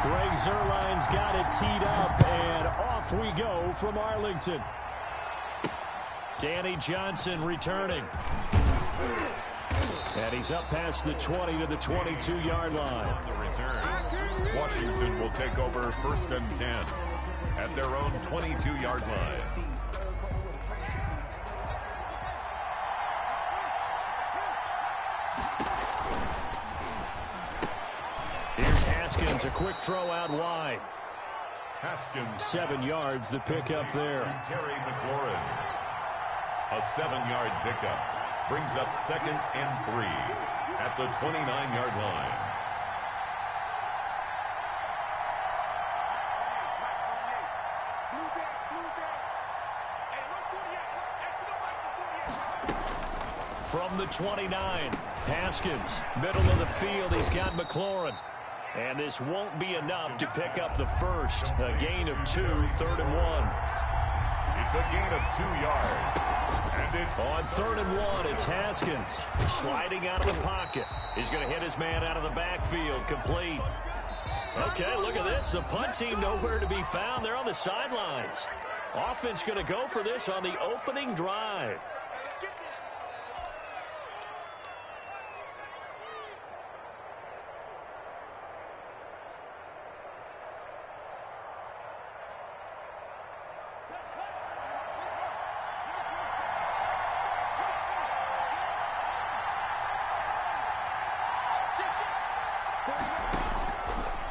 Greg Zuerlein's got it teed up, and off we go from Arlington. Danny Johnson returning. And he's up past the 20 to the 22-yard line. On the return, Washington will take over 1st and 10 at their own 22-yard line. Here's Haskins, a quick throw out wide. Haskins. 7 yards, the pickup there. Terry McLaurin. A 7-yard pickup. Brings up 2nd and 3 at the 29-yard line. From the 29, Haskins, middle of the field, he's got McLaurin. And this won't be enough to pick up the first. A gain of 2, 3rd and 1. It's a gain of 2 yards. And it's on 3rd and 1, it's Haskins sliding out of the pocket. He's going to hit his man out of the backfield, complete. Okay, look at this. The punt team nowhere to be found. They're on the sidelines. Offense going to go for this on the opening drive.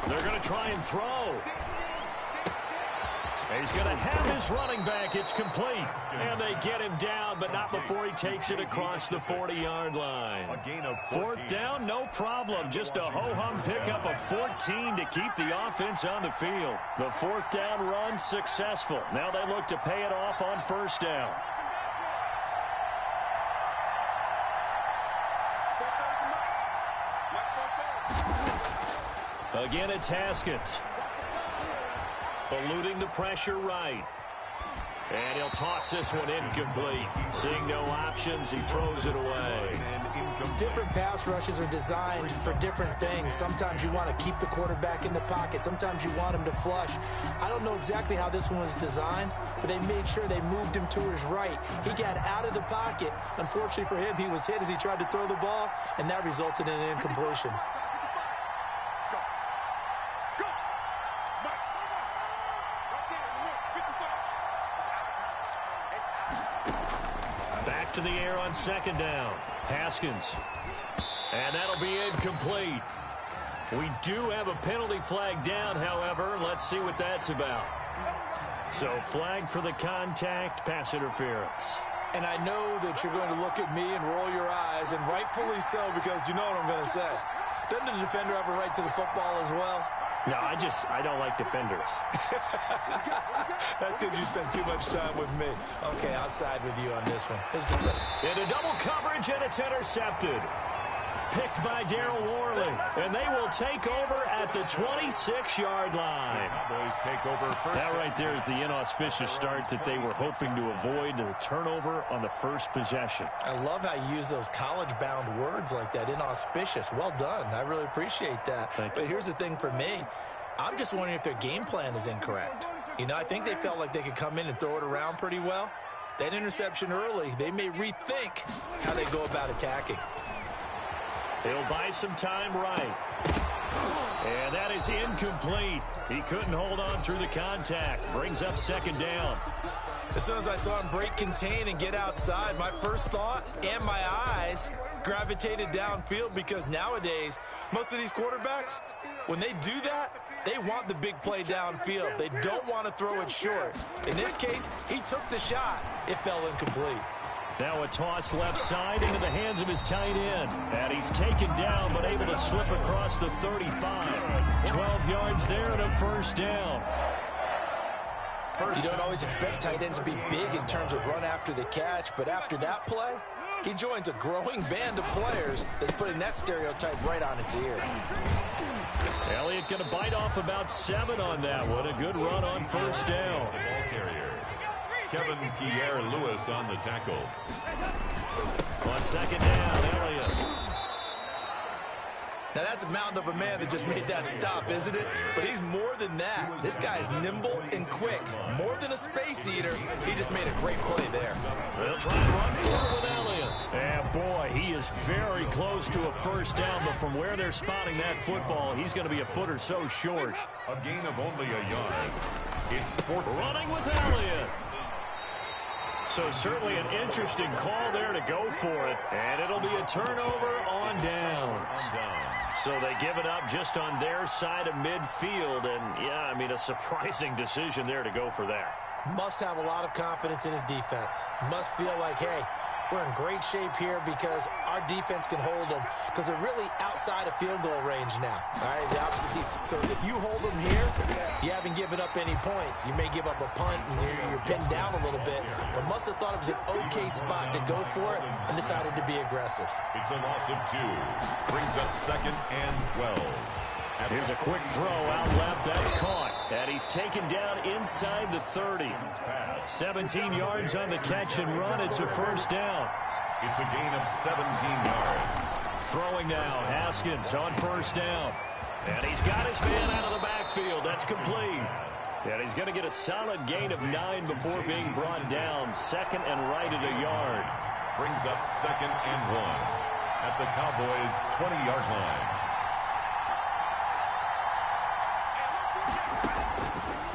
They're going to try and throw. He's going to have his running back. It's complete. And they get him down, but not before he takes it across the 40-yard line. a gain of 4th down, no problem. Just a ho-hum pickup of 14 to keep the offense on the field. The 4th down run successful. Now they look to pay it off on 1st down. Again, it's Haskins. Eluding the pressure right. And he'll toss this one incomplete. Seeing no options, he throws it away. Different pass rushes are designed for different things. Sometimes you want to keep the quarterback in the pocket. Sometimes you want him to flush. I don't know exactly how this one was designed, but they made sure they moved him to his right. He got out of the pocket. Unfortunately for him, he was hit as he tried to throw the ball, and that resulted in an incompletion. To the air on 2nd down. Haskins. And that'll be incomplete. We do have a penalty flag down, however. Let's see what that's about. So flag for the contact, pass interference. And I know that you're going to look at me and roll your eyes, and rightfully so, because you know what I'm going to say. Doesn't the defender have a right to the football as well? No, I don't like defenders. That's because you spend too much time with me. Okay, I'll side with you on this one. Here's the play. Into double coverage, and it's intercepted. Picked by Darryl Worley. And they will take over at the 26-yard line. Cowboys take over first. That right there is the inauspicious start that they were hoping to avoid, the turnover on the first possession. I love how you use those college-bound words like that, inauspicious. Well done. I really appreciate that. But here's the thing for me. I'm just wondering if their game plan is incorrect. You know, I think they felt like they could come in and throw it around pretty well. That interception early, they may rethink how they go about attacking. He'll buy some time right. And that is incomplete. He couldn't hold on through the contact. Brings up 2nd down. As soon as I saw him break contain and get outside, my first thought and my eyes gravitated downfield, because nowadays, most of these quarterbacks, when they do that, they want the big play downfield. They don't want to throw it short. In this case, he took the shot. It fell incomplete. Now a toss left side into the hands of his tight end. And he's taken down, but able to slip across the 35. 12 yards there and a 1st down. You don't always expect tight ends to be big in terms of run after the catch, but after that play, he joins a growing band of players that's putting that stereotype right on its ear. Elliott going to bite off about 7 on that one. A good run on 1st down. Ball carrier. Kevin Pierre-Louis on the tackle. On 2nd down, Elliott. Now, that's a mountain of a man that just made that stop, isn't it? But he's more than that. This guy's nimble and quick. More than a space eater. He just made a great play there. They'll try and run forward with Elliott. And, boy, he is very close to a first down, but from where they're spotting that football, he's going to be a foot or so short. A gain of only a yard. It's fourth. Running with Elliott. So certainly an interesting call there to go for it. And it'll be a turnover on downs. So they give it up just on their side of midfield. And, yeah, I mean, a surprising decision there to go for that. Must have a lot of confidence in his defense. Must feel like, hey, we're in great shape here because our defense can hold them because they're really outside of field goal range now. All right, the opposite team. So if you hold them here, you haven't given up any points. You may give up a punt and you're pinned down a little bit, but must have thought it was an okay spot to go for it and decided to be aggressive. It's a loss of 2. Brings up 2nd and 12. Here's a quick throw out left. That's caught. And he's taken down inside the 30. 17 yards on the catch and run. It's a first down. It's a gain of 17 yards. Throwing now. Haskins on first down. And he's got his man out of the backfield. That's complete. And he's going to get a solid gain of 9 before being brought down. 2nd and right at a yard. Brings up 2nd and 1 at the Cowboys' 20-yard line.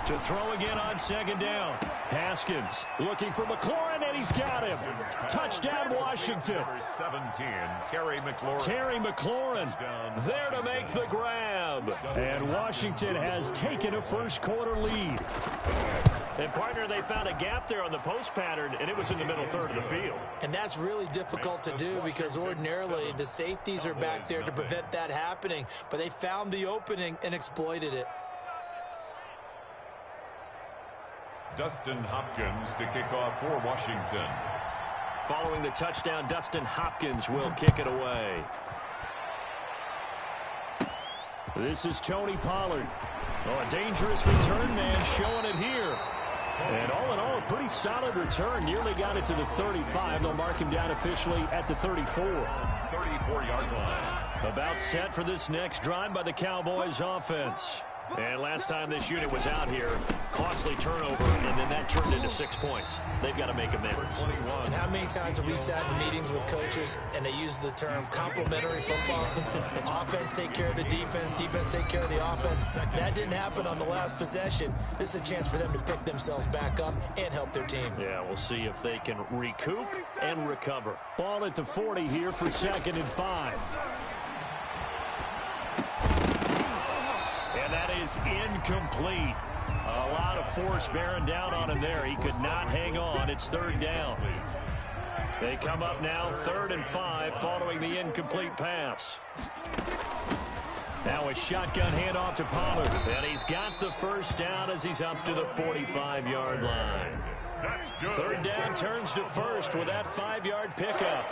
To throw again on 2nd down. Haskins looking for McLaurin, and he's got him. Touchdown, Washington. Number 17, Terry McLaurin. Terry McLaurin there to make the grab. And Washington has taken a first-quarter lead. And, partner, they found a gap there on the post pattern, and it was in the middle third of the field. And that's really difficult to do because ordinarily the safeties are back there to prevent that happening. But they found the opening and exploited it. Dustin Hopkins to kick off for Washington. Following the touchdown, Dustin Hopkins will kick it away. This is Tony Pollard. Oh, a dangerous return man showing it here. And all in all, a pretty solid return. Nearly got it to the 35. They'll mark him down officially at the 34. 34-yard line. About set for this next drive by the Cowboys offense. And last time this unit was out here, costly turnover, and then that turned into 6 points. They've got to make amends. And how many times have we sat in meetings with coaches and they use the term complementary football? Offense take care of the defense, defense take care of the offense. That didn't happen on the last possession. This is a chance for them to pick themselves back up and help their team. Yeah, we'll see if they can recoup and recover. Ball at the 40 here for 2nd and 5. And that is incomplete. A lot of force bearing down on him there. He could not hang on. It's 3rd down. They come up now 3rd and 5 following the incomplete pass. Now a shotgun handoff to Pollard. And he's got the first down as he's up to the 45-yard line. 3rd down turns to 1st with that 5-yard pickup.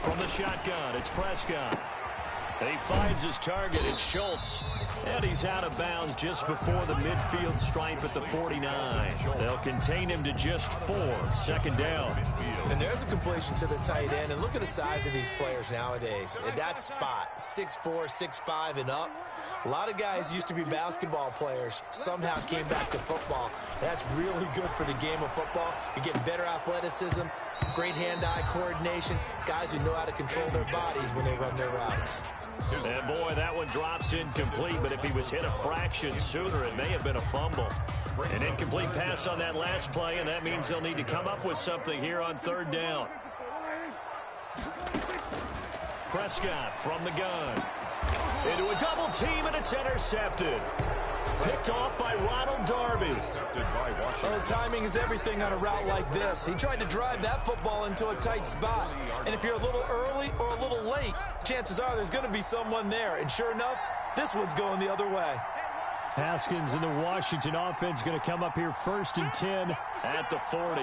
From the shotgun, it's Prescott. He finds his target. It's Schultz. And he's out of bounds just before the midfield stripe at the 49. They'll contain him to just 4. 2nd down. And there's a completion to the tight end. And look at the size of these players nowadays. At that spot, 6'4", 6'5", and up. A lot of guys used to be basketball players. Somehow came back to football. That's really good for the game of football. You're getting better athleticism, great hand-eye coordination, guys who know how to control their bodies when they run their routes. And, boy, that one drops incomplete, but if he was hit a fraction sooner, it may have been a fumble. An incomplete pass on that last play, and that means they'll need to come up with something here on 3rd down. Prescott from the gun. Into a double team, and it's intercepted. Picked off by Ronald Darby. Oh, timing is everything on a route like this. He tried to drive that football into a tight spot. And if you're a little early or a little late, chances are there's going to be someone there. And sure enough, this one's going the other way. Haskins and the Washington offense going to come up here 1st and 10 at the 40.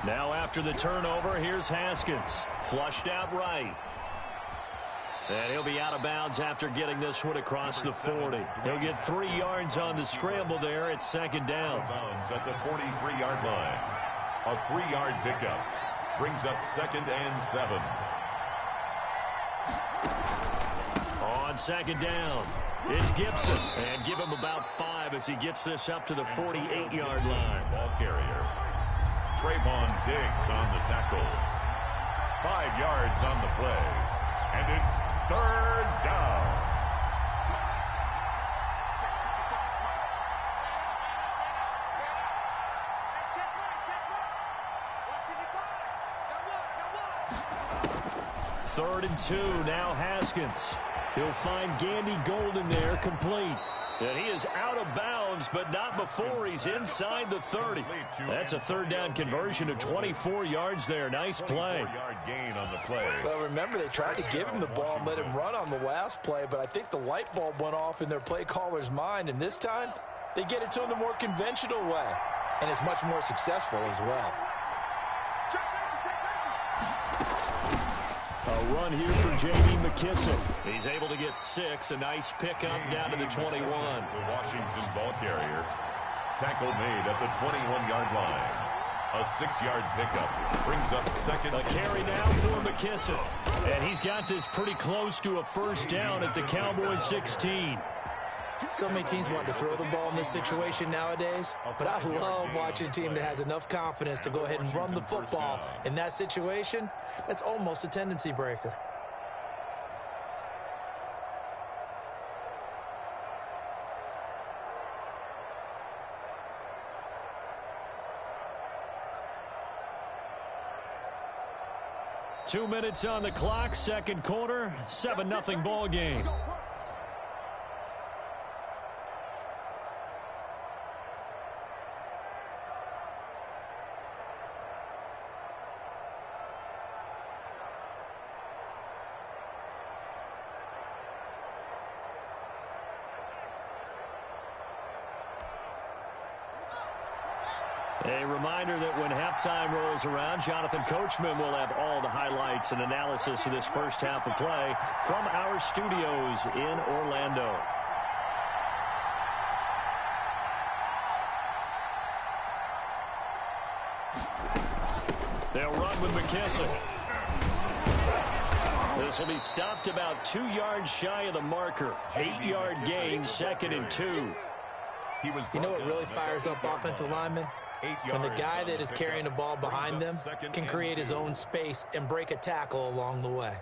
Now after the turnover, here's Haskins. Flushed out right. And he'll be out of bounds after getting this one across the 40. He'll get 3 yards on the scramble there at 2nd down. Bounds at the 43-yard line. A 3-yard pickup brings up 2nd and 7. On second down, it's Gibson. And give him about 5 as he gets this up to the 48-yard line. Ball carrier. Trayvon Diggs on the tackle. 5 yards on the play. And it's third down. Third and 2, now Haskins. He'll find Gandy Golden there, complete. And he is out of bounds, but not before he's inside the 30. That's a third down conversion of 24 yards there. Nice play. 24-yard gain on the play. Well, remember, they tried to give him the ball and let him run on the last play, but I think the light bulb went off in their play caller's mind, and this time they get it to him the more conventional way, and it's much more successful as well. A run here for J.D. McKissick. He's able to get 6. A nice pickup down to the 21. The Washington ball carrier. Tackle made at the 21-yard line. A 6-yard pickup brings up second. A carry now for McKissick. And he's got this pretty close to a first down at the Cowboys 16. So many teams want to throw the ball in this situation nowadays, but I love watching a team that has enough confidence to go ahead and run the football. In that situation, that's almost a tendency breaker. Two minutes on the clock, second quarter, 7-0 ball game. A reminder that when halftime rolls around, Jonathan Coachman will have all the highlights and analysis of this first half of play from our studios in Orlando. They'll run with McKissick. This will be stopped about 2 yards shy of the marker. 8-yard gain, second and 2. You know what really fires up offensive linemen? When the guy that is carrying the ball behind them can create his own space and break a tackle along the way.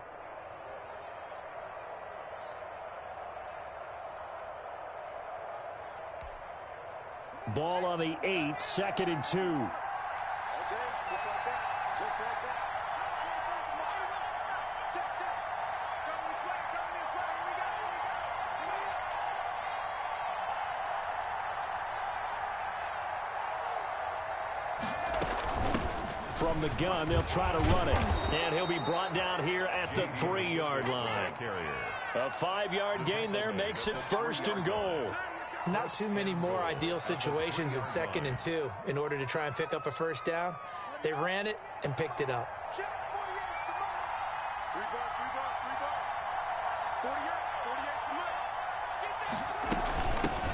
Ball on the 8, second and 2. From the gun, they'll try to run it. And he'll be brought down here at the 3-yard line. A 5-yard gain there makes it first and goal. Not too many more ideal situations in second and 2 in order to try and pick up a first down. They ran it and picked it up.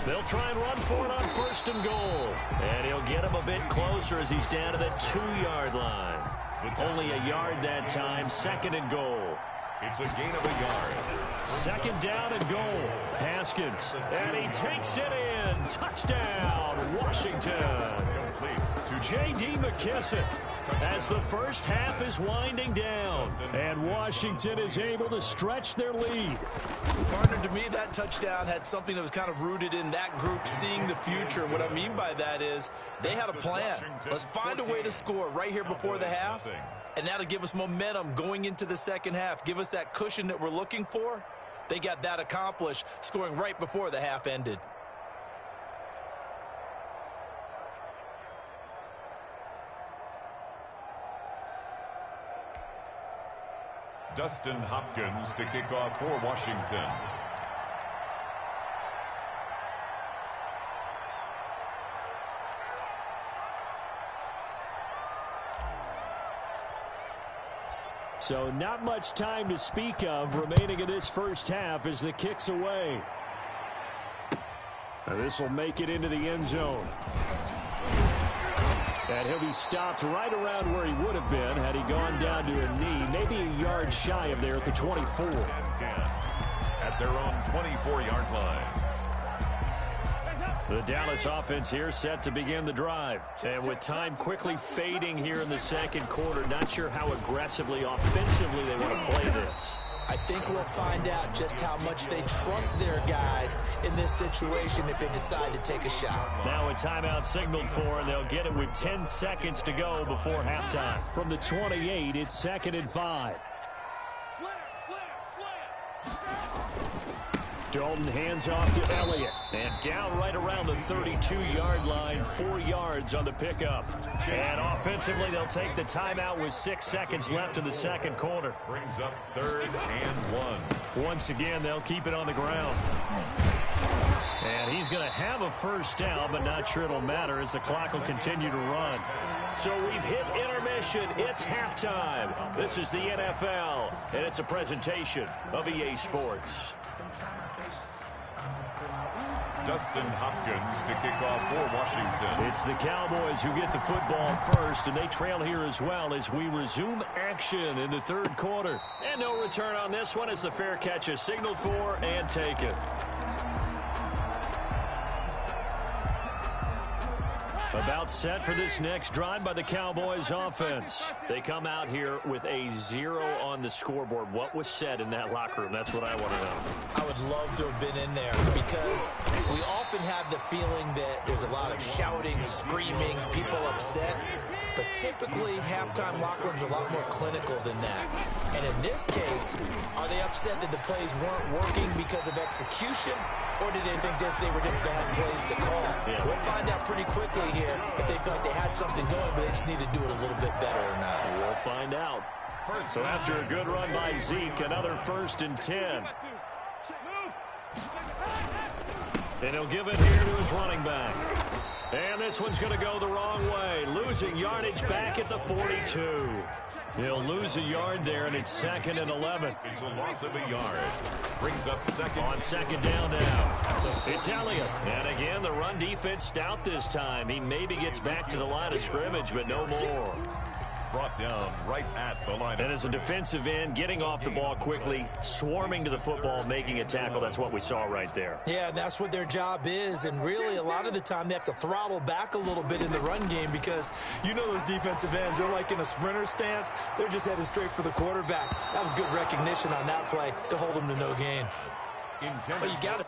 They'll try and run for it on first and goal. And he'll get him a bit closer as he's down to the 2-yard line. Only a yard that time, second and goal. It's a gain of a yard. Second down and goal. Haskins. And he takes it in. Touchdown, Washington. To J.D. McKissick as the first half is winding down. And Washington is able to stretch their lead. Partner, to me, that touchdown had something that was kind of rooted in that group seeing the future. What I mean by that is they had a plan. Let's find a way to score right here before the half. And that'll give us momentum going into the second half. Give us that cushion that we're looking for. They got that accomplished, scoring right before the half ended. Dustin Hopkins to kick off for Washington. So not much time to speak of remaining in this first half as the kick's away. This will make it into the end zone. And he'll be stopped right around where he would have been had he gone down to a knee, maybe a yard shy of there at the 24. And 10 at their own 24-yard line. The Dallas offense here set to begin the drive. And with time quickly fading here in the second quarter, not sure how aggressively, offensively they want to play this. I think we'll find out just how much they trust their guys in this situation if they decide to take a shot. Now a timeout signaled for, and they'll get it with 10 seconds to go before halftime. From the 28, it's 2nd and 5. Dalton hands off to Elliott. And down right around the 32-yard line, 4 yards on the pickup. And offensively, they'll take the timeout with 6 seconds left in the second quarter. Brings up 3rd and 1. Once again, they'll keep it on the ground. And he's going to have a first down, but not sure it'll matter as the clock will continue to run. So we've hit intermission. It's halftime. This is the NFL, and it's a presentation of EA Sports. Dustin Hopkins to kick off for Washington. It's the Cowboys who get the football first, and they trail here as well as we resume action in the third quarter. And no return on this one as the fair catch is signaled for and taken. About set for this next drive by the Cowboys offense. They come out here with a 0 on the scoreboard. What was said in that locker room? That's what I want to know. I would love to have been in there because we often have the feeling that there's a lot of shouting, screaming, people upset. But typically, halftime locker rooms are a lot more clinical than that. And in this case, are they upset that the plays weren't working because of execution? Or did they think they were just bad plays to call? Yeah. We'll find out pretty quickly here if they feel like they had something going, but they just need to do it a little bit better or not. We'll find out. So after a good run by Zeke, another 1st and 10. And he'll give it here to his running back. And this one's going to go the wrong way. Losing yardage back at the 42. He'll lose a yard there, and it's 2nd and 11. It's a loss of a yard. Brings up 2nd. On 2nd down now. It's Elliott. And again, the run defense stout this time. He maybe gets back to the line of scrimmage, but no more. Brought down right at the line. And as a defensive end, getting off the ball quickly, swarming to the football, making a tackle, that's what we saw right there. Yeah, that's what their job is, and really a lot of the time they have to throttle back a little bit in the run game because you know those defensive ends, they're like in a sprinter stance. They're just headed straight for the quarterback. That was good recognition on that play to hold them to no gain. Well, you got to